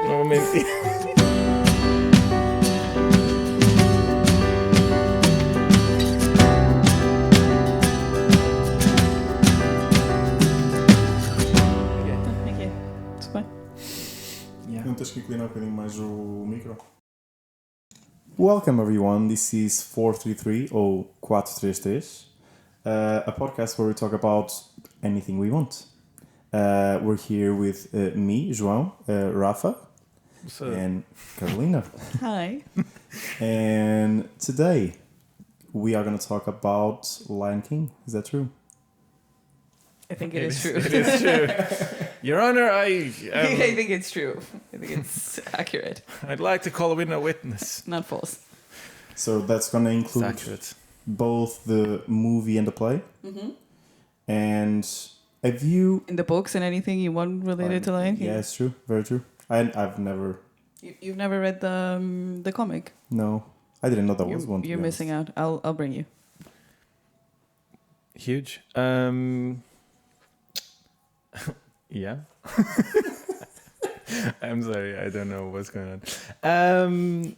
No, maybe. Ok, tudo bem. Não tens que inclinar um bocadinho mais o micro. Welcome everyone, this is 433 or 433, a podcast where we talk about anything we want. We're here with me, João, Rafa, and Carolina. Hi. And today we are going to talk about Lion King. Is that true? I think it is true. It is true. Your Honor, I think it's true. I think it's accurate, I'd like to call in a witness. not false. So that's going to It's include accurate. both the movie and the play. Mm-hmm. And have you... In the books and anything you want related to Lion King? Yeah, it's true. Very true. I've never... You've never read the comic? No. I didn't know that was one. You're missing out. I'll bring you. Huge. Yeah. I'm sorry, I don't know what's going on.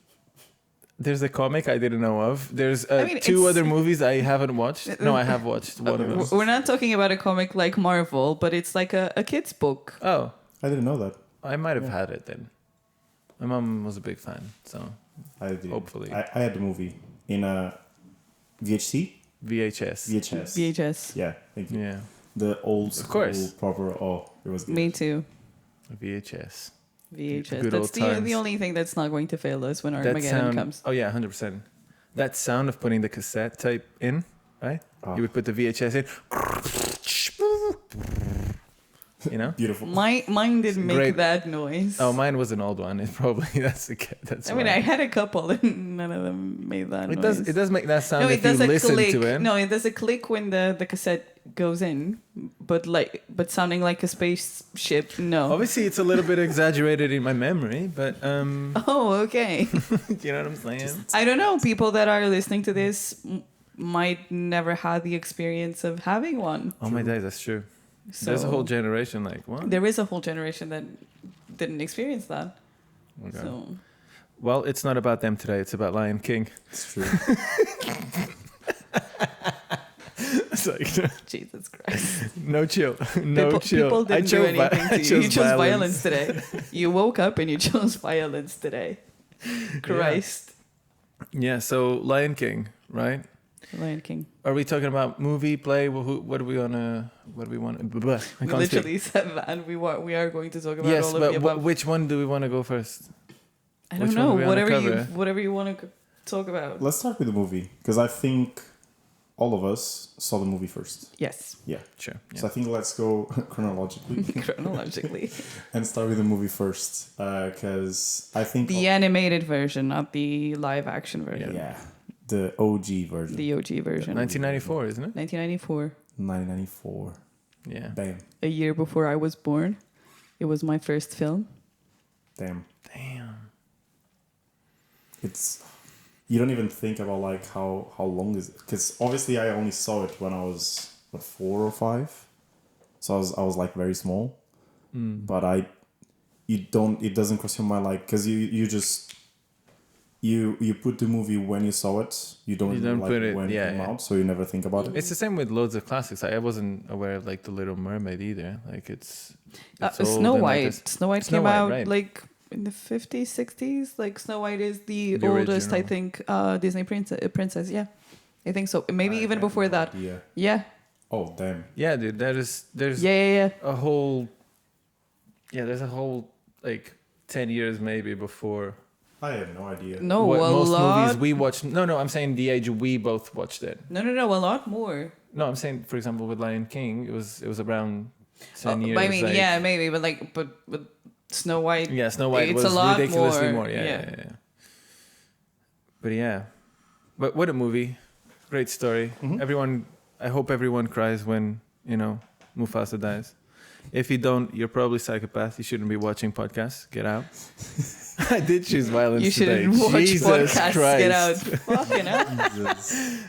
There's a comic I didn't know of. There's two other movies I haven't watched. No, I have watched one of them. We're not talking about a comic like Marvel, but it's like a kid's book. Oh, I didn't know that. I might have had it then. My mom was a big fan, so I did. hopefully. I had the movie in a VHC? VHS. VHS. VHS. Yeah, thank you. Yeah, The old school, Of course. proper... Oh, it was good. Me too. VHS. VHS. Good That's old the times. only thing that's not going to fail us when That Armageddon sound. comes. Oh yeah, 100%. That sound of putting the cassette tape in, right? Oh, You would put the VHS in. You know. beautiful. Mine didn't make Great. that noise. Oh, mine was an old one. It probably that's I mean, why. I had a couple and none of them made that noise. It does make that sound No, if it does you a listen click. to it. No, it does a click when the cassette goes in, but sounding like a spaceship. No. Obviously, it's a little bit exaggerated in my memory, but Oh, okay. you know what I'm saying? I don't know. People that are listening to this might never have the experience of having one. Oh my days, that's true. So There's a whole generation like what? there is a whole generation that didn't experience that. Okay. So Well, it's not about them today. It's about Lion King. It's true. It's like Jesus Christ. no chill, no people, chill. People didn't do anything to you. You chose violence today. You woke up and you chose violence today. Christ. Yeah. So Lion King, right? Lion King. Are we talking about movie, play? What do we wanna? What do we want? We literally said that we are going to talk about Yes, all of but the above. which one do we want to go first? I don't which one know. do we wanna cover? Whatever you want to talk about. Let's start with the movie, because I think all of us saw the movie first. Yes, Yeah. Sure. So I think let's go chronologically chronologically. and start with the movie first, because I think... The animated version, not the live action version. Yeah. The OG version. The OG version. 1994, isn't it? 1994. 1994. Yeah. Bam. A year before I was born. It was my first film. Damn. Damn. It's... You don't even think about like how long is it? Because obviously I only saw it when I was 4 or 5, so I was like very small. But it doesn't cross your mind like, because you just you put the movie when you saw it. You don't like put it when it came out, so you never think about it. It's the same with loads of classics. I wasn't aware of like The Little Mermaid either. Like it's old Snow and, like, White. it's- Snow White Snow came White, out right. like in the 50s, 60s. Like Snow White is the The oldest, I original. think, Disney princess. Yeah, I think so. Maybe I even had before no that. idea. Yeah. Oh damn. Yeah, dude. There's Yeah. a whole. Yeah, there's a whole like 10 years maybe before. I had no idea. No, what a most lot. movies we watched. No. I'm saying the age we both watched it. No, a lot more. No, I'm saying for example with Lion King, it was around 10 years. I mean, like- yeah, maybe, but with Snow White. Yeah, Snow White It's was a lot ridiculously more, more. Yeah, yeah. yeah. But yeah, but what a movie! Great story. Mhm. I hope everyone cries when Mufasa dies. If you don't, you're probably psychopath. You shouldn't be watching podcasts. Get out. I did choose violence You today. shouldn't watch Jesus podcasts. Christ. Get out. Fucking hell. Jesus.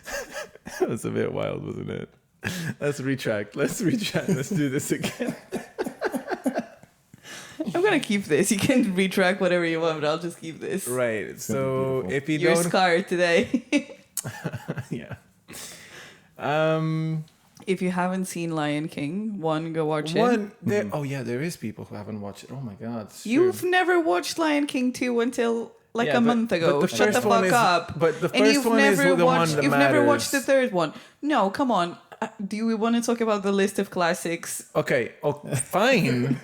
That was a bit wild, wasn't it? Let's retract. Let's do this again. I'm gonna keep this. You can retract whatever you want, but I'll just keep this. Right. So if you You're don't, scarred today. yeah. If you haven't seen Lion King, go watch it. Oh yeah, there is people who haven't watched it. Oh my god. You've never watched Lion King 2 until a month ago. Shut the fuck up. But the first one is the one that You've matters. never watched the third one. No, come on. Do we want to talk about the list of classics? Okay. Oh, fine.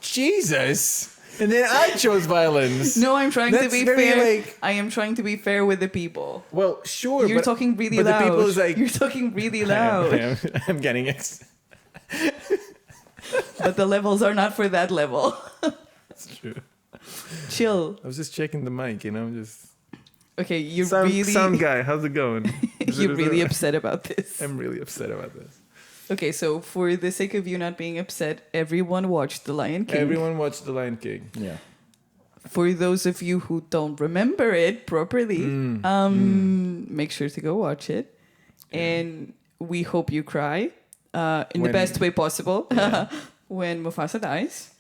Jesus. And then I chose violence. No, I'm trying to be very, fair. I am trying to be fair with the people. Well, sure. You're talking really loud. The people is like, you're talking really loud. I'm getting it. But the levels are not for that level. That's true. Chill. I was just checking the mic, just. Okay, you're sound guy. How's it going? You're really upset about this. I'm really upset about this. Okay, so for the sake of you not being upset, everyone watched The Lion King. Everyone watched The Lion King. Yeah. For those of you who don't remember it properly, make sure to go watch it. Yeah. And we hope you cry in the best way possible when Mufasa dies.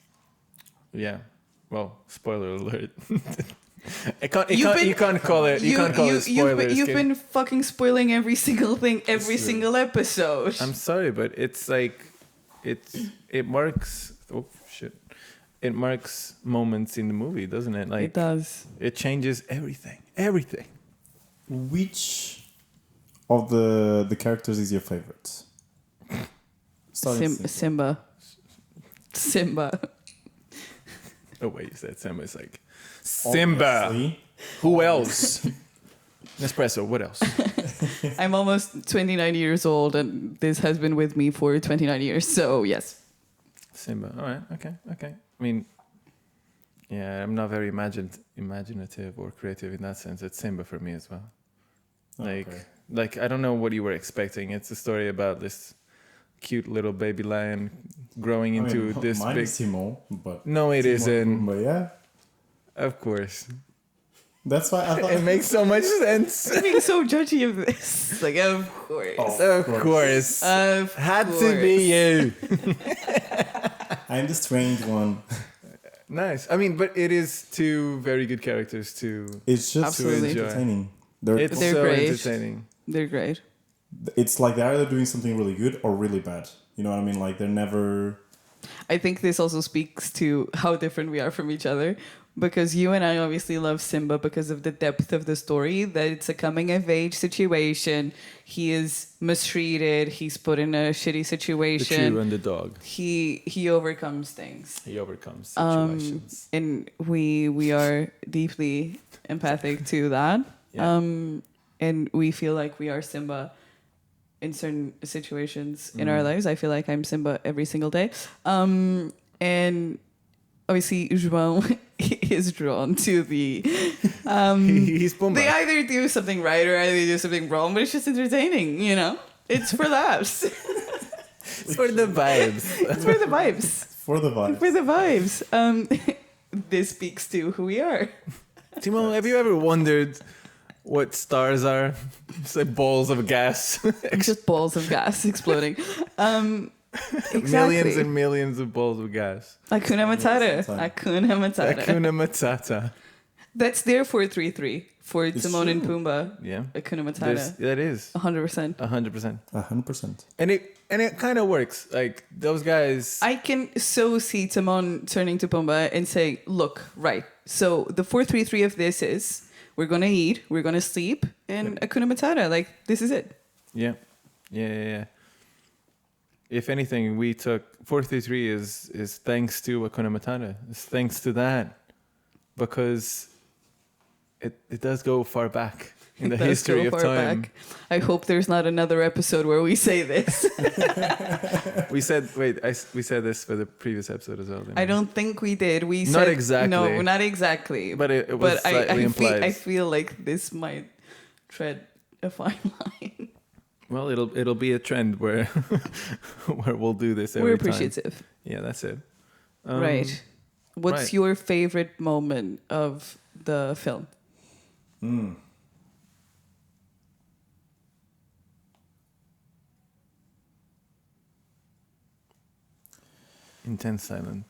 Yeah. Well, spoiler alert. You can't call it spoilers. You've been fucking spoiling every single thing, every single episode. I'm sorry, but it's like it marks. Oh shit! It marks moments in the movie, doesn't it? Like it does. It changes everything. Everything. Which of the characters is your favorite? Simba. Oh wait, you said Simba. It's like Simba. Obviously. Who else? Nespresso. What else? I'm almost 29 years old, and this has been with me for 29 years. So yes. Simba. All right. Okay. I mean, yeah, I'm not very imaginative or creative in that sense. It's Simba for me as well. Like I don't know what you were expecting. It's a story about this cute little baby lion growing into this mine big. Is Timon, but no, it isn't. But yeah, of course. That's why I thought it makes so much sense. I'm being so judgy of this. Like, of course. Of course. Had to be you. I'm the strange one. Nice. I mean, but it is two very good characters to. It's just absolutely entertaining. They're so great. entertaining. They're great. It's like they're either doing something really good or really bad. You know what I mean? Like they're never. I think this also speaks to how different we are from each other. Because you and I obviously love Simba because of the depth of the story, that it's a coming of age situation. He is mistreated. He's put in a shitty situation. The true underdog. He overcomes things. He overcomes situations. And we are deeply empathic to that. Yeah. And we feel like we are Simba in certain situations in our lives. I feel like I'm Simba every single day. And obviously, João is drawn to the. He's Pumbaa. They either do something right or either do something wrong, but it's just entertaining, It's for laughs. It's for the vibes. It's for the vibes. For the vibes. For the vibes. This speaks to who we are. Timo, have you ever wondered what stars are? It's like balls of gas. Just balls of gas exploding. Exactly. Millions and millions of balls of gas. Hakuna Matata. Hakuna Matata. Hakuna Matata. That's their 433 for Timon and Pumbaa. Yeah. Hakuna Matata. That is 100%. 100%. 100%. And it kind of works. Like those guys. I can so see Timon turning to Pumbaa and saying, "Look, right. So the 433 of this is we're gonna eat, we're gonna sleep, and Hakuna Matata. Like this is it." Yeah. If anything, we took 433 is thanks to Hakuna Matata. It's thanks to that, because it does go far back in the history of time. Back. I hope there's not another episode where we say this. We said this for the previous episode as well. I don't think we did. We not said exactly. No, not exactly. But it was slightly implied. I feel like this might tread a fine line. Well, it'll be a trend where where we'll do this every We're time. appreciative. Yeah, that's it. Right. What's your favorite moment of the film? Intense silence.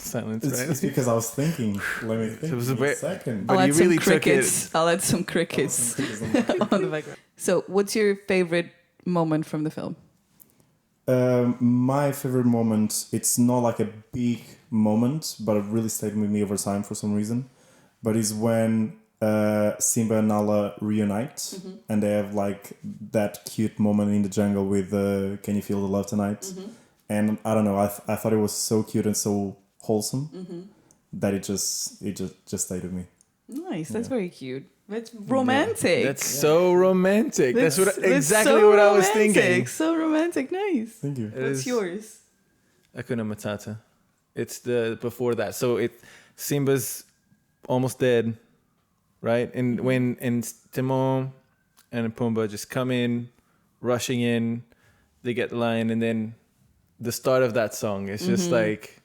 silence, It's, right? it's because I was thinking. Let me think. It was Give a me bit- second. But I'll you add some really took it- crickets. I'll add some crickets on the background. So, what's your favorite moment from the film? My favorite moment, it's not like a big moment, but it really stayed with me over time for some reason. But is when Simba and Nala reunite and they have like that cute moment in the jungle with Can You Feel the Love Tonight? And I don't know, I thought it was so cute and so wholesome that it just stayed with me. Nice. That's very cute. That's romantic. That's so romantic. That's That's exactly so what I was romantic. thinking. So romantic. Nice. Thank you. It What's is yours? Hakuna Matata. It's the before that. So Simba's almost dead, right? And when Timon and Pumbaa just come in, rushing in, they get the lion, and then the start of that song is just like,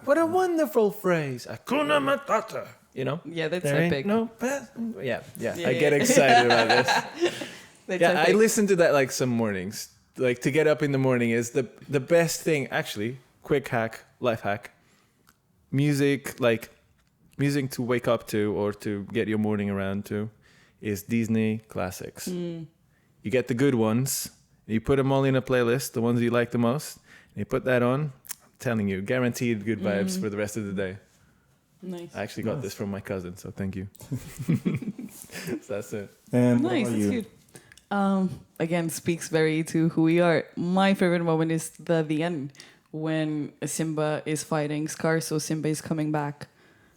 what a wonderful phrase, Hakuna Matata. You know? Yeah, that's There ain't epic. no path. Yeah. Yeah, I get yeah. excited about this. That's Yeah, I epic. listen to that like some mornings. Like to get up in the morning is the best thing. Actually, quick hack, life hack. Music to wake up to or to get your morning around to is Disney classics. You get the good ones. You put them all in a playlist, the ones you like the most. And you put that on. I'm telling you, guaranteed good vibes for the rest of the day. Nice. I actually got this from my cousin, so thank you. So that's it. And what Nice, about that's you? cute. Again, speaks very to who we are. My favorite moment is the end when Simba is fighting Scar, so Simba is coming back.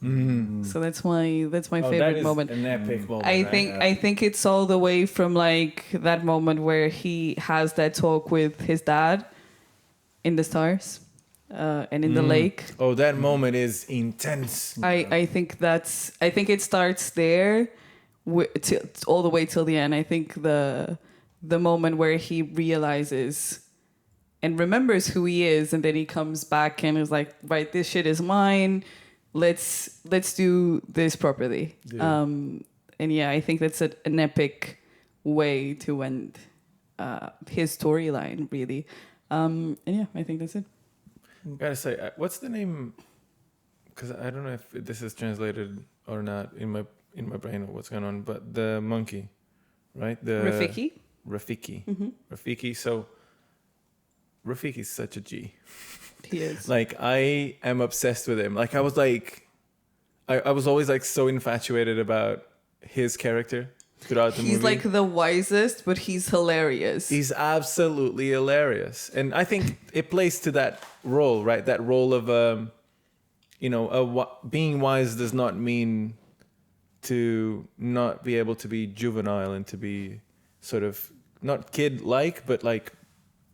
So that's my favorite moment. An epic moment. I think it's all the way from like that moment where he has that talk with his dad in the stars and in the lake. Oh, that moment is intense. I think it starts there all the way till the end. I think the moment where he realizes and remembers who he is, and then he comes back and is like, right, this shit is mine. Let's do this properly. Yeah. And yeah, I think that's an epic way to end his storyline, really. And yeah, I think that's it. Gotta say, what's the name? Because I don't know if this is translated or not in my brain or what's going on. But the monkey, right? The Rafiki. Rafiki. Mm-hmm. Rafiki. So Rafiki's such a G. He is. Like I am obsessed with him. Like I was always like so infatuated about his character throughout the movie. He's like the wisest, but he's hilarious. He's absolutely hilarious, and I think it plays to that role, right? That role of, being wise does not mean to not be able to be juvenile and to be sort of not kid-like, but like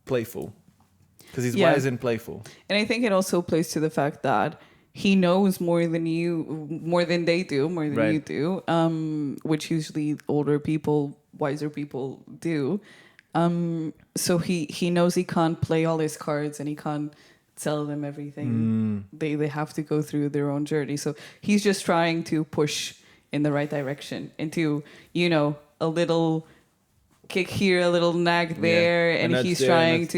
playful, because he's wise and playful. And I think it also plays to the fact that he knows more than they do, more than Right. you do, which usually older people, wiser people do. So he knows he can't play all his cards and he can't tell them everything. They have to go through their own journey. So he's just trying to push in the right direction into, a little kick here, a little nag there, and that's he's there, trying and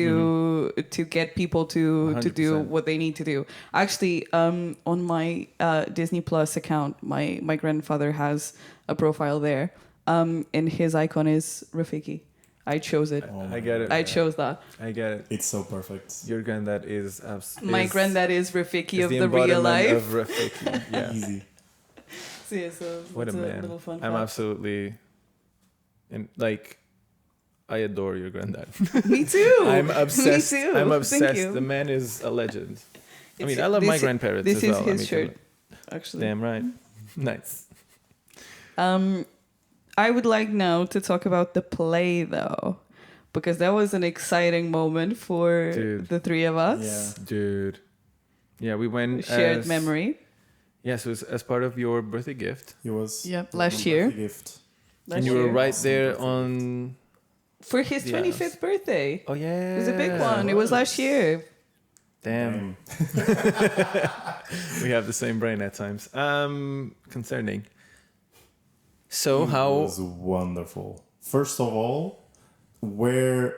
to get people to do 100%. what they need to do. Actually, on my Disney Plus account, my grandfather has a profile there, and his icon is Rafiki. I chose it. I get it. I chose that. I get it. It's so perfect. Your granddad is My granddad is Rafiki is of the real embodiment life. of Rafiki. Yeah. Easy. So yeah, so What a that's man. little fun I'm fact. absolutely, and like, I adore your granddad. Me too. I'm obsessed. Me too. I'm Thank obsessed. you. The man is a legend. I It's- mean, I love my this- grandparents This as is well. his I mean, shirt, actually. Damn right. Nice. I would like now to talk about the play, though, because that was an exciting moment for Dude. the three of us. Yeah. Dude. Yeah, we went Shared memory. Yes, it was as part of your birthday gift. It was Yep, my last year. birthday gift. Last And you were year. right Awesome there birthday on... For his Yeah. 25th birthday. Oh, yeah. It was a big one. It was last year. Damn. We have the same brain at times. Concerning. So It how... was wonderful. First of all, where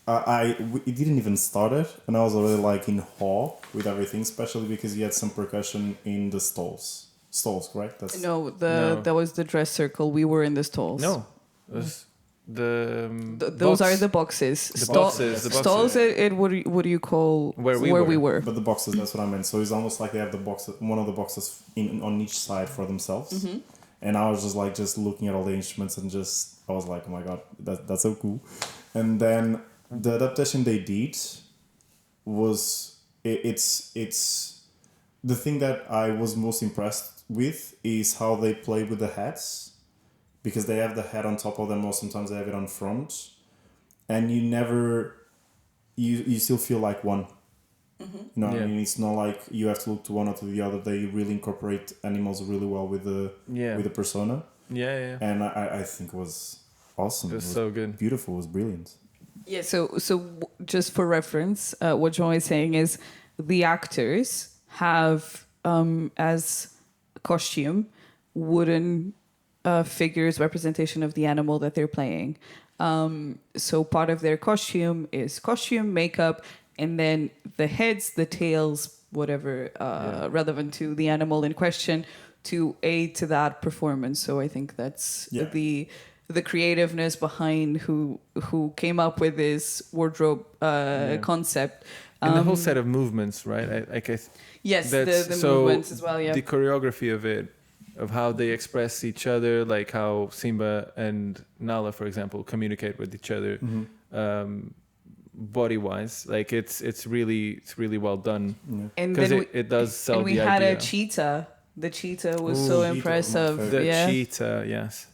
it didn't even start it, and I was already like in awe with everything, especially because you had some percussion in the stalls. Stalls, correct? That's No, No. that was the dress circle. We were in the stalls. No, it was the Those box. are the boxes. The boxes. The boxes. Stalls. What do you call Where we where were. we were? But the boxes, that's what I meant. So it's almost like they have the box, one of the boxes on each side for themselves. Mm-hmm. And I was just looking at all the instruments and I was like, oh my god, that's so cool. And then the adaptation they did was it's the thing that I was most impressed with is how they play with the hats, because they have the hat on top of them, or sometimes they have it on front, and you never you still feel like one. Mm-hmm. You know what Yeah. I mean? It's not like you have to look to one or to the other. They really incorporate animals really well with the persona, Yeah. and I think it was awesome. It was so good. Beautiful. It was brilliant. Yeah. So just for reference, what John is saying is the actors have as costume wooden figures representation of the animal that they're playing. So part of their costume is costume, makeup, and then the heads, the tails, whatever relevant to the animal in question to aid to that performance. So I think that's the creativeness behind who came up with this wardrobe concept. And the whole set of movements, right? Yes, that's, the so movements as well, yeah. The choreography of it, of how they express each other, like how Simba and Nala, for example, communicate with each other, body-wise. Like it's really well done. And Because then it does sell and we the had idea. a cheetah. The cheetah was Ooh, so cheetah was my impressive. favorite. The Yeah. cheetah, yes.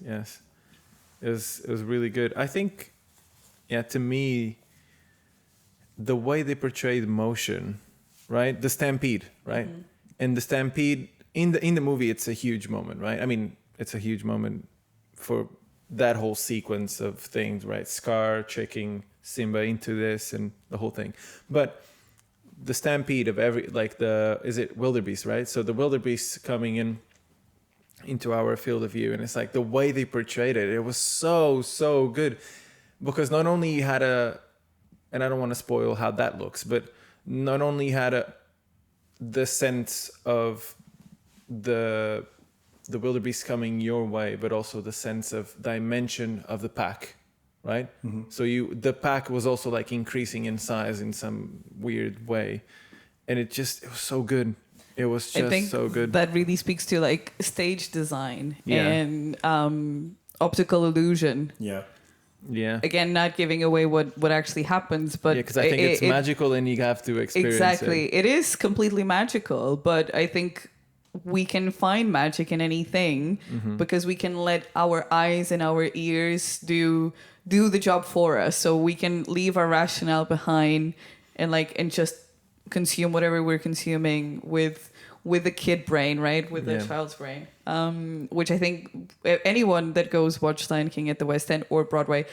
It was really good. I think, to me, the way they portrayed motion, right? The stampede, right? Mm-hmm. And the stampede in the movie, it's a huge moment, right? I mean, it's a huge moment for that whole sequence of things, right? Scar tricking Simba into this and the whole thing. But the stampede of is it wildebeest, right? So the wildebeest coming into our field of view, and it's like the way they portrayed it was so good, because not only you had and I don't want to spoil how that looks, but not only had the sense of the wildebeest coming your way, but also the sense of dimension of the pack, right? Mm-hmm. So the pack was also like increasing in size in some weird way, and it was so good. It was I think just so good. that really speaks to like stage design Yeah. and optical illusion. Yeah. Again, not giving away what actually happens, but Because I think it's magical and you have to experience exactly. it. It is completely magical, but I think we can find magic in anything because we can let our eyes and our ears do the job for us. So we can leave our rationale behind and just consume whatever we're consuming with the kid brain, right? With the child's brain. Which I think anyone that goes watch Lion King at the West End or Broadway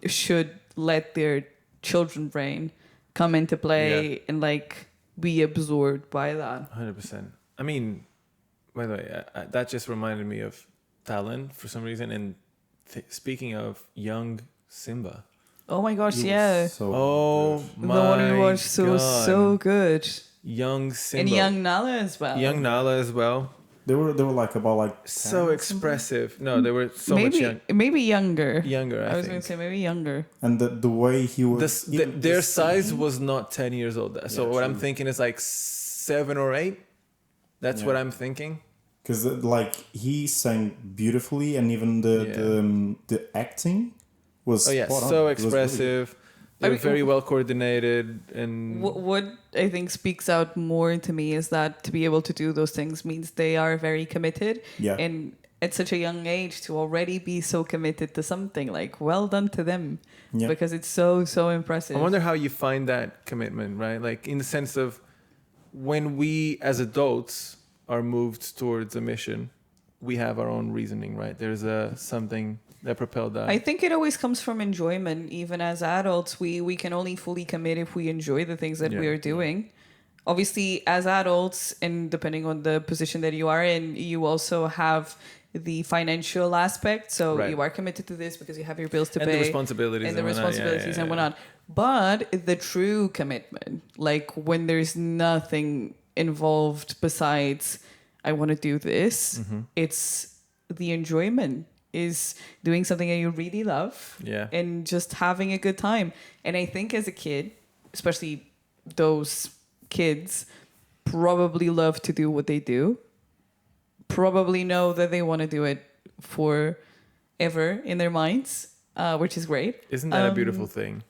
should let their children brain come into play and be absorbed by that. 100%. I mean, by the way, that just reminded me of Talon for some reason. And speaking of young Simba. Oh my gosh, yeah. So The one we watched was so good. Young Simba. And young Nala as well. Young Nala as well. They were like about 10 so expressive. No, they were so much young. Maybe younger. Younger, I was think. going to say maybe younger. And the way he was... Their size was not 10 years old. So what I'm thinking is like 7 or 8. That's what I'm thinking. Because he sang beautifully, and even the acting was spot on. So expressive. They were very well coordinated, and what I think speaks out more to me is that to be able to do those things means they are very committed. Yeah. And at such a young age to already be so committed to something, well done to them. Yeah. Because it's so impressive. I wonder how you find that commitment, right? Like in the sense of when we as adults are moved towards a mission, we have our own reasoning, right? There's something that propelled that. I think it always comes from enjoyment. Even as adults, we can only fully commit if we enjoy the things that we are doing. obviously as adults, and depending on the position that you are in, you also have the financial aspect. So Right. you are committed to this because you have your bills to And pay the responsibilities and the whatnot. responsibilities and whatnot. But the true commitment, like when there's nothing involved besides I want to do this, it's the enjoyment is doing something that you really love Yeah. and just having a good time. And I think as a kid, especially those kids, probably love to do what they do, probably know that they want to do it forever in their minds, which is great. Isn't that a beautiful thing?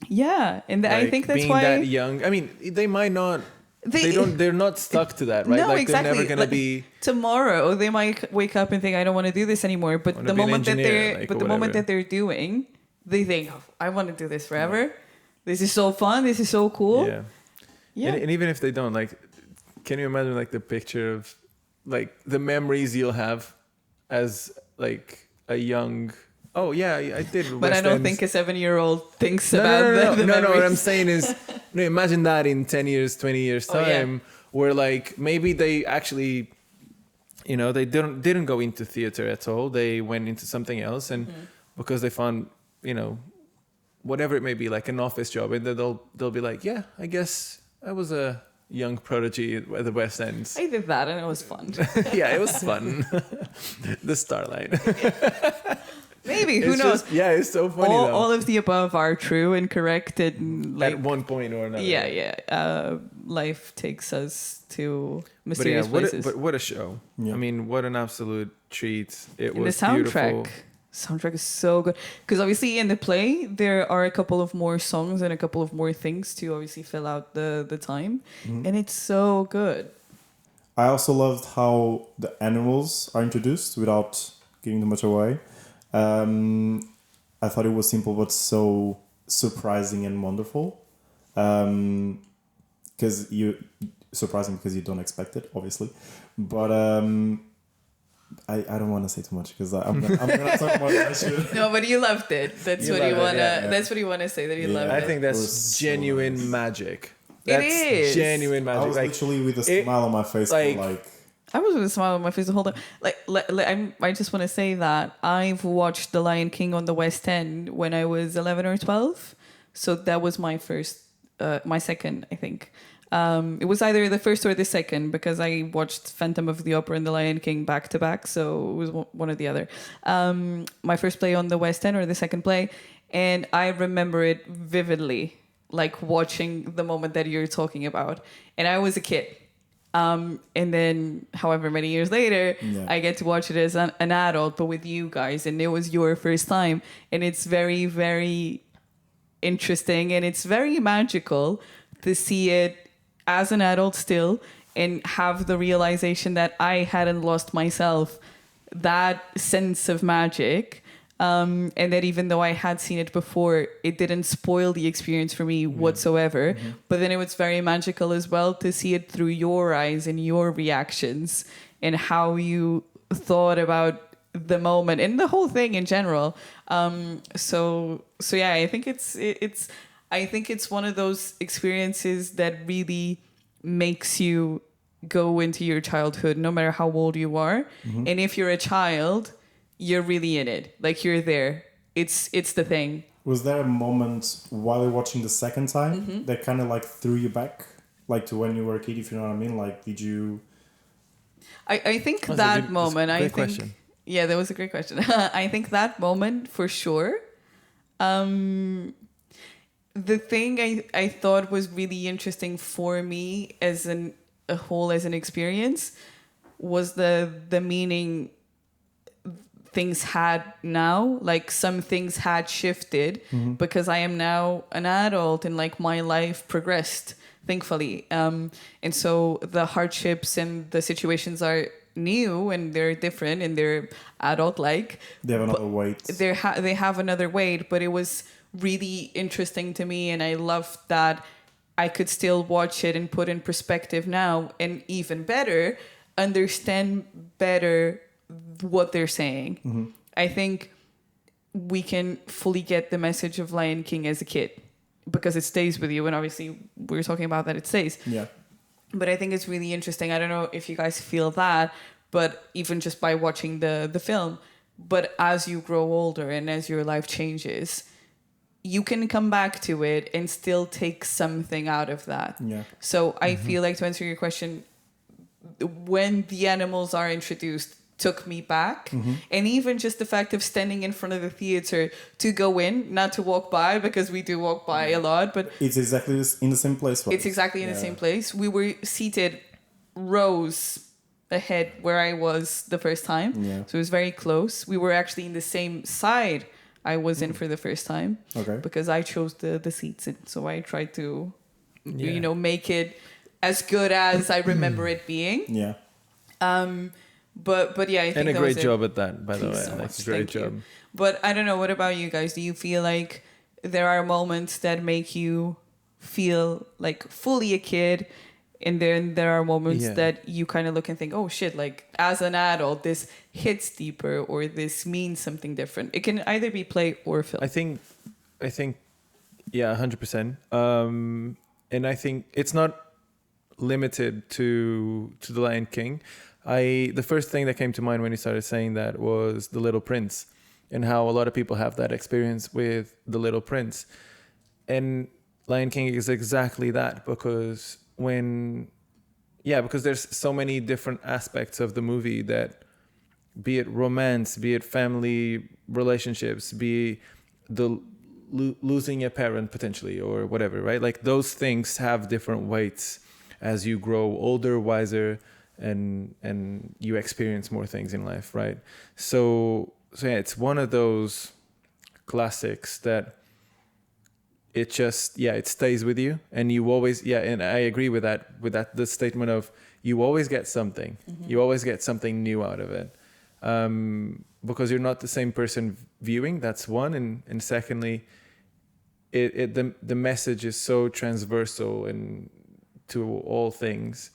Yeah, and I Like, think that's being why that young. I mean, they might not. They're not stuck to that, right? No, like exactly. they're never gonna Like, be. tomorrow they might wake up and think I don't want to do this anymore. But Wanna the be an moment that engineer, like, or the moment whatever. that they're doing, they think oh, I want to do this forever. This is so fun. This is so cool. Yeah. Yeah. And even if they don't, like, can you imagine like the picture of like the memories you'll have as like a young. Oh yeah, I did. But West I don't End. think a 7-year-old thinks No, about the no. What memories. I'm saying is, imagine that in 10 years, 20 years Oh, yeah. time, where like maybe they actually, they didn't go into theater at all. They went into something else, and because they found, whatever it may be, like an office job, and then they'll be like, yeah, I guess I was a young prodigy at the West End. I did that and it was fun. Yeah, it was fun. The Starlight. Maybe, who It's knows? just- yeah, it's so funny though. All of the above are true and correct, and like At one point or another. life takes us to But yeah, mysterious places. what a show. Yeah. I mean, what an absolute treat. It And the was soundtrack. beautiful. Soundtrack is so good because obviously in the play there are a couple of more songs and a couple of more things to obviously fill out the time, and it's so good. I also loved how the animals are introduced without giving too much away. I thought it was simple but so surprising and wonderful. Because surprising because you don't expect it, obviously. But I don't want to say too much because I'm gonna talk about that shit. No, but you loved it. That's You what you loved it, wanna. yeah. That's what you wanna say that you Yeah. loved I it. think It that's was so genuine nice. magic. It That's is. genuine I magic. was Like, literally with a it- smile on my face like- for like I was with a smile on my face the whole time. I just want to say that I've watched The Lion King on the West End when I was 11 or 12. So that was my my second, I think. It was either the first or the second because I watched Phantom of the Opera and The Lion King back to back. So it was one or the other. My first play on the West End or the second play. And I remember it vividly, like watching the moment that you're talking about. And I was a kid. And then however many years later, Yeah. I get to watch it as an adult, but with you guys. And it was your first time. And it's very, very interesting. And it's very magical to see it as an adult still and have the realization that I hadn't lost myself, that sense of magic. And that even though I had seen it before, it didn't spoil the experience for me whatsoever. But then it was very magical as well to see it through your eyes and your reactions and how you thought about the moment and the whole thing in general. So yeah, I think it's one of those experiences that really makes you go into your childhood, no matter how old you are. And if you're a child, you're really in it. Like you're there. It's the thing. Was there a moment while you're watching the second time that kind of like threw you back, like to when you were a kid, if you know what I mean? Like, did you? I think That's a that good- moment. that's a I great think. question. Yeah, that was a great question. I think that moment for sure. The thing I thought was really interesting for me as a whole as an experience was the meaning things had now. Like some things had shifted because I am now an adult and like my life progressed, thankfully. And so the hardships and the situations are new and they're different and they're adult-like. They have another weight. They have another weight, but it was really interesting to me, and I loved that I could still watch it and put in perspective now, and even better, understand better what they're saying. I think we can fully get the message of Lion King as a kid because it stays with you, and obviously we were talking about that it stays. Yeah. But I think it's really interesting. I don't know if you guys feel that, but even just by watching the film, but as you grow older and as your life changes, you can come back to it and still take something out of that. Yeah. So I feel like, to answer your question, when the animals are introduced, took me back. And even just the fact of standing in front of the theater to go in, not to walk by, because we do walk by a lot, but It's exactly in the same place. Right? it's exactly in the same place. We were seated rows ahead where I was the first time. Yeah. So it was very close. We were actually in the same side I was in for the first time. Okay. Because I chose the seats. And so I tried to, Yeah. make it as good as I remember it being. Yeah. But yeah, I think And a that great was job at that, by the way. Thanks so Like, much. great Thank you. job. But I don't know. What about you guys? Do you feel like there are moments that make you feel like fully a kid, and then there are moments Yeah. that you kind of look and think, oh shit, like as an adult, this hits deeper or this means something different? It can either be play or film. I think, yeah, 100%. And I think it's not limited to The Lion King. The first thing that came to mind when you started saying that was The Little Prince, and how a lot of people have that experience with The Little Prince. And Lion King is exactly that, because because there's so many different aspects of the movie that, be it romance, be it family relationships, be the losing a parent potentially or whatever, right? Like, those things have different weights as you grow older, wiser, and you experience more things in life, right? So yeah, it's one of those classics that it just, it stays with you, and you always, and I agree with that the statement of, you always get something. You always get something new out of it, because you're not the same person viewing. That's one, and secondly, the message is so transversal and to all things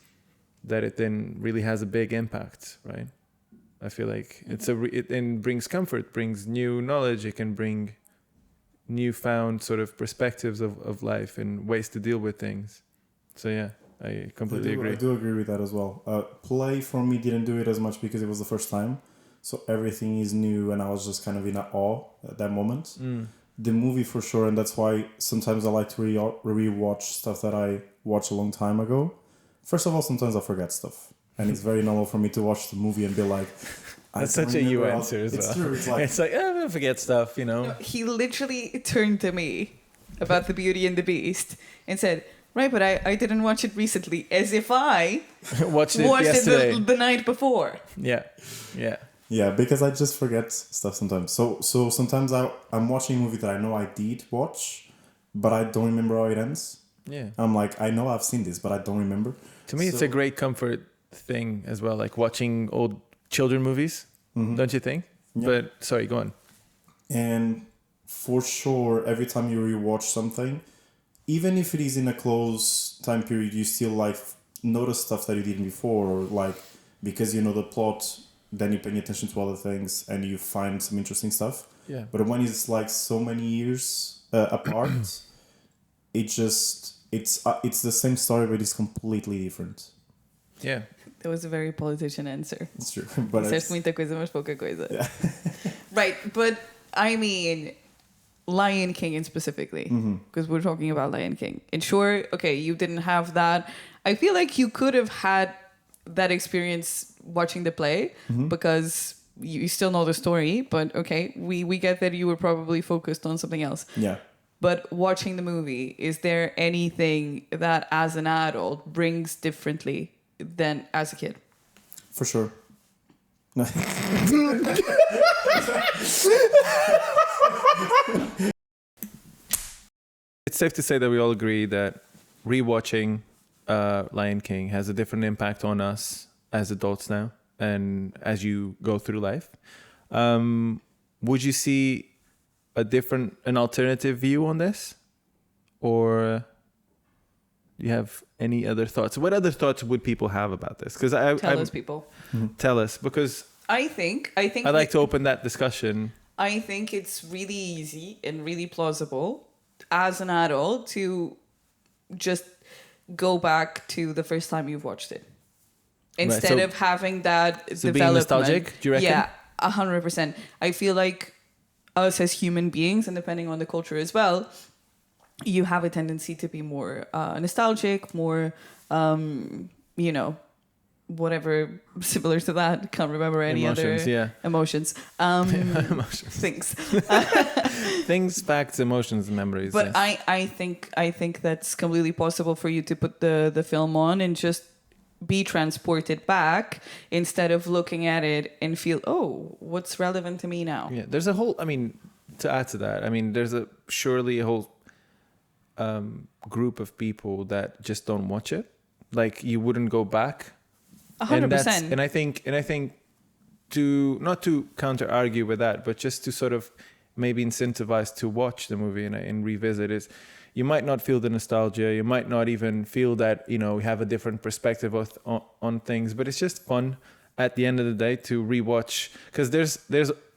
that it then really has a big impact, right? I feel like it then brings comfort, brings new knowledge. It can bring newfound sort of perspectives of life and ways to deal with things. So yeah, I completely agree. I do agree with that as well. Play for me didn't do it as much because it was the first time, so everything is new, and I was just kind of in awe at that moment. The movie for sure, and that's why sometimes I like to rewatch stuff that I watched a long time ago. First of all, sometimes I forget stuff, and it's very normal for me to watch the movie and be like, That's such a you answer as well. It's true. It's like, I don't forget stuff, you know. He literally turned to me about the Beauty and the Beast and said, right, but I didn't watch it recently, as if I watched it yesterday. yesterday. The night before. Yeah. Yeah, because I just forget stuff sometimes. So sometimes I'm watching a movie that I know I did watch, but I don't remember how it ends. Yeah. I'm like, I know I've seen this, but I don't remember. To me, it's a great comfort thing as well, like watching old children movies, don't you think? Yeah. But sorry, go on. And for sure, every time you rewatch something, even if it is in a close time period, you still like notice stuff that you didn't before, or like, because you know the plot, then you're paying attention to other things and you find some interesting stuff. Yeah. But when it's like so many years apart, it's the same story, but it's completely different. Yeah. That was a very politician answer. It's true. But Disseste muita coisa, mas pouca coisa. Yeah. Right, but I mean, Lion King specifically, because we're talking about Lion King. And sure, okay, you didn't have that. I feel like you could have had that experience watching the play, because you still know the story, but okay, we get that you were probably focused on something else. Yeah. But watching the movie, is there anything that as an adult brings differently than as a kid? For sure. It's safe to say that we all agree that rewatching Lion King has a different impact on us as adults now and as you go through life. Would you see an alternative view on this? Or do you have any other thoughts? What other thoughts would people have about this? Because Tell us, people. Tell us, because I think I'd like to open that discussion. I think it's really easy and really plausible as an adult to just go back to the first time you've watched it. Right, Instead so- of having that So being development. nostalgic, do you reckon? Yeah, 100%. I feel like us as human beings, and depending on the culture as well, you have a tendency to be more nostalgic, more, you know, whatever similar to that. Can't remember any Emotions, other yeah. emotions. Emotions. Things. Things, facts, emotions, and memories. But yes. I think that's completely possible for you to put the film on and just be transported back instead of looking at it and feel, oh, what's relevant to me now? Yeah, there's a whole. I mean, to add to that, I mean, there's surely a whole group of people that just don't watch it. Like you wouldn't go back. 100%. And I think to not to counter argue with that, but just to sort of maybe incentivize to watch the movie and revisit is. You might not feel the nostalgia. You might not even feel that, you know, we have a different perspective on things. But it's just fun at the end of the day to rewatch. Because there's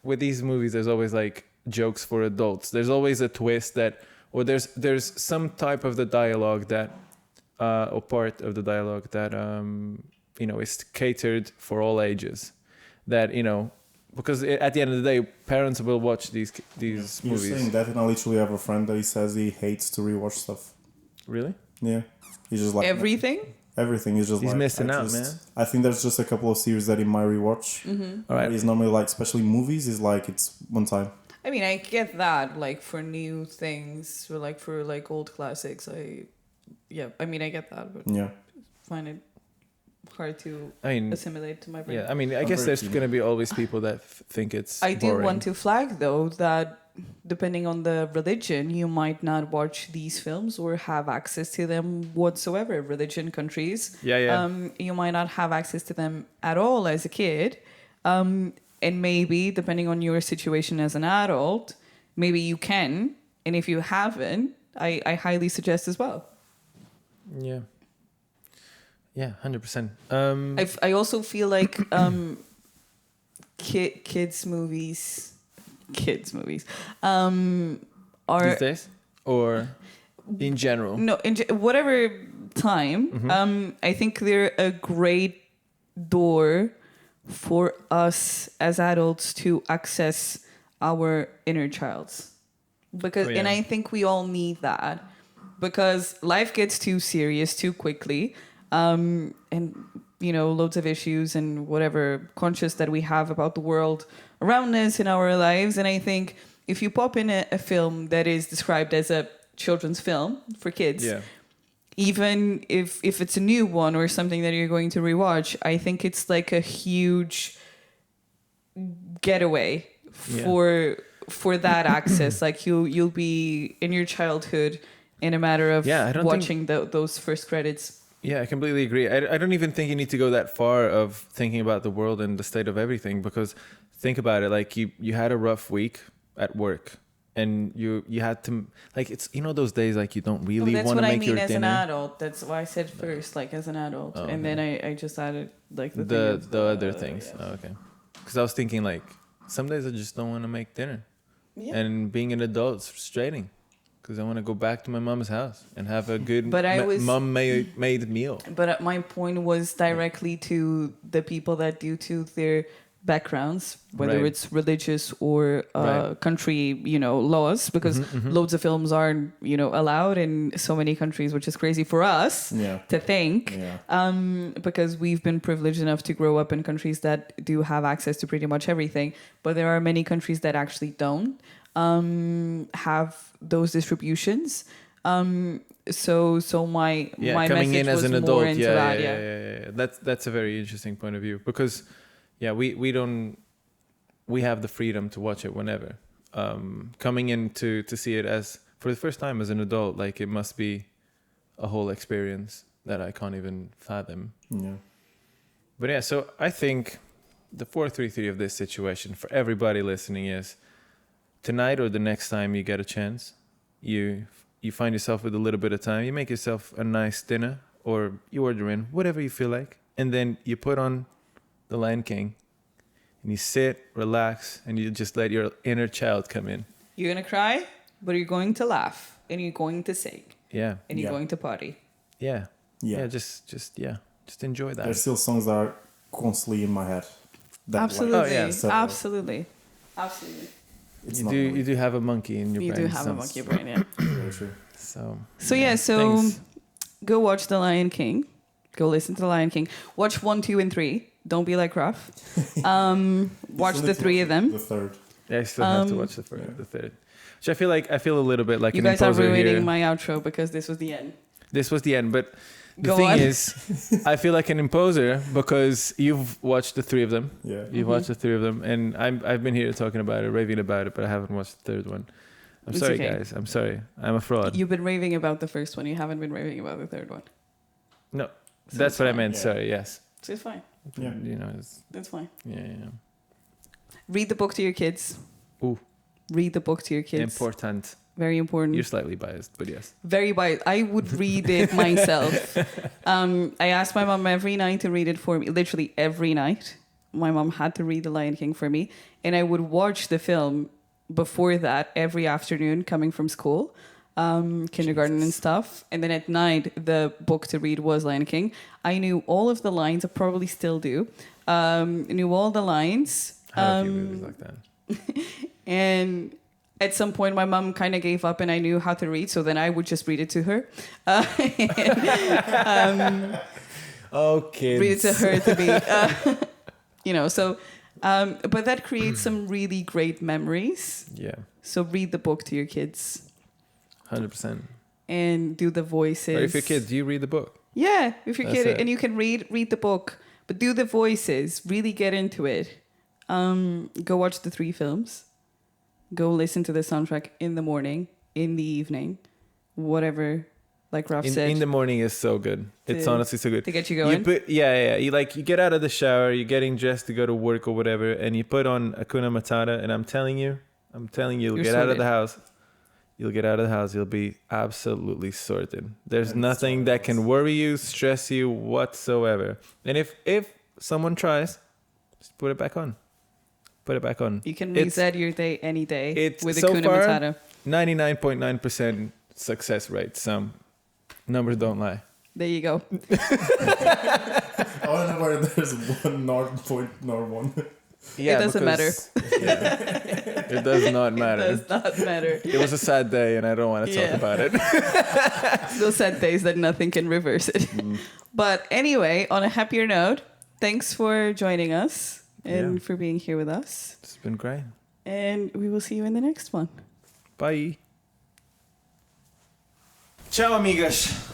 with these movies, there's always like jokes for adults. There's always a twist or there's some type of the dialogue that, or part of the dialogue that, you know, is catered for all ages. That, you know, because at the end of the day, parents will watch these You're movies. saying that, and I literally have a friend that he says he hates to rewatch stuff. Really? Yeah, he's just like Everything? everything. He's just He's like missing out, man. I think there's just a couple of series that he might rewatch. All right. But he's normally like, especially movies, is like it's one time. I mean, I get that, like, for new things, or like for like old classics. I get that, but Yeah, find it hard to I mean, assimilate to my brain. yeah. I mean, I I'm guess very there's keen. going to be always people that think it's. I do boring. want to flag, though, that depending on the religion, you might not watch these films or have access to them whatsoever. Religion countries, Yeah. you might not have access to them at all as a kid. And maybe, depending on your situation as an adult, maybe you can. And if you haven't, I highly suggest as well. Yeah. Yeah, 100%. I also feel like kids movies are These days, or in general. no in whatever time. I think they're a great door for us as adults to access our inner childs, because Oh, yeah. and I think we all need that, because life gets too serious too quickly, and you know, loads of issues and whatever conscious that we have about the world around us in our lives. And I think if you pop in a film that is described as a children's film for kids, Yeah. even if it's a new one or something that you're going to rewatch, I think it's like a huge getaway for that access. Like you'll be in your childhood in a matter of Yeah, I don't watching those first credits. Yeah, I completely agree. I don't even think you need to go that far of thinking about the world and the state of everything, because think about it, like you had a rough week at work and you had to, like, it's, you know, those days like you don't really That's want to what I make mean your as dinner. an adult. That's why I said first, like as an adult, Oh, and okay. then I just added like the the other things. Yeah. Oh, okay. Because I was thinking like some days I just don't want to make dinner, Yeah. and being an adult is frustrating. Because I want to go back to my mom's house and have a good But I was- made meal. But my point was directly to the people that, due to their backgrounds, whether Right. it's religious or Right. country, you know, laws, because loads of films aren't, you know, allowed in so many countries, which is crazy for us yeah, to think. yeah. Because we've been privileged enough to grow up in countries that do have access to pretty much everything, but there are many countries that actually don't have those distributions. So my Yeah, my coming message in as was an more adult. into Yeah, that. yeah. That's a very interesting point of view, because yeah, we have the freedom to watch it whenever. Coming in to see it as for the first time as an adult, like it must be a whole experience that I can't even fathom. Yeah. But yeah, so I think the 433 of this situation for everybody listening is tonight or the next time you get a chance, you find yourself with a little bit of time, you make yourself a nice dinner, or you order in whatever you feel like, and then you put on The Lion King and you sit, relax, and you just let your inner child come in. You're gonna cry, but you're going to laugh, and you're going to sing, Yeah. and you're Yeah. going to party. Yeah. Yeah. Just enjoy that. There's still songs that are constantly in my head. That, Absolutely. Oh, yeah. So Absolutely. Absolutely. it's You not do really- you do have a monkey in your You brain. do have a sounds- monkey brain, yeah. Very true. So So thanks. go watch The Lion King. Go listen to The Lion King. Watch 1, 2, and 3. Don't be like Raf. Watch Still the need to 3 watch of them. The third. Yeah, I still have to watch the third. Which I feel a little bit like You an guys are imposer ruining here. my outro because this was the end. This was the end, but the Go thing on. is, I feel like an imposer because you've watched the 3 of them. Yeah. You've watched the 3 of them, and I've been here talking about it, raving about it, but I haven't watched the 3rd one. I'm It's sorry, okay. guys. I'm sorry. I'm a fraud. You've been raving about the first one. You haven't been raving about the third one. No, So that's it's what I fine. meant. Yeah. Sorry. Yes. So it's fine. Yeah. You know. It's, That's fine. yeah. Read the book to your kids. Ooh. Read the book to your kids. Important. Very important. You're slightly biased, but yes. Very biased. I would read it myself. I asked my mom every night to read it for me. Literally every night. My mom had to read The Lion King for me. And I would watch the film before that every afternoon coming from school. Kindergarten and stuff. And then at night, the book to read was Lion King. I knew all of the lines. I probably still do. Knew all the lines. I have a few movies like that. And at some point, my mom kind of gave up and I knew how to read. So then I would just read it to her. Okay. Read it to her to be, so, but that creates some really great memories. Yeah. So read the book to your kids 100%. and do the voices. Or if your kids, do you read the book? Yeah, if your That's kid, it. and you can read the book, but do the voices, really get into it. Go watch the 3 films. Go listen to the soundtrack in the morning, in the evening, whatever, like Raf said. In the morning is so good. It's honestly so good. To get you going. You get out of the shower, you're getting dressed to go to work or whatever, and you put on Hakuna Matata, and I'm telling you, you'll You're get out of sorted. the house. You'll get out of the house. You'll be absolutely sorted. There's nothing that can worry you, stress you whatsoever. And if someone tries, just put it back on. Put it back on. You can It's- reset your day any day it's with so Hakuna far- Matata. 99.9% success rate. Some numbers don't lie. There you go. I want to know where there's one one. Yeah, doesn't matter. Yeah, it does not matter. Does not matter. It was a sad day, and I don't want to talk Yeah. about it. Those sad days that nothing can reverse it. But anyway, on a happier note, thanks for joining us and Yeah. for being here with us. It's been great. And we will see you in the next one. Bye. Ciao, amigas.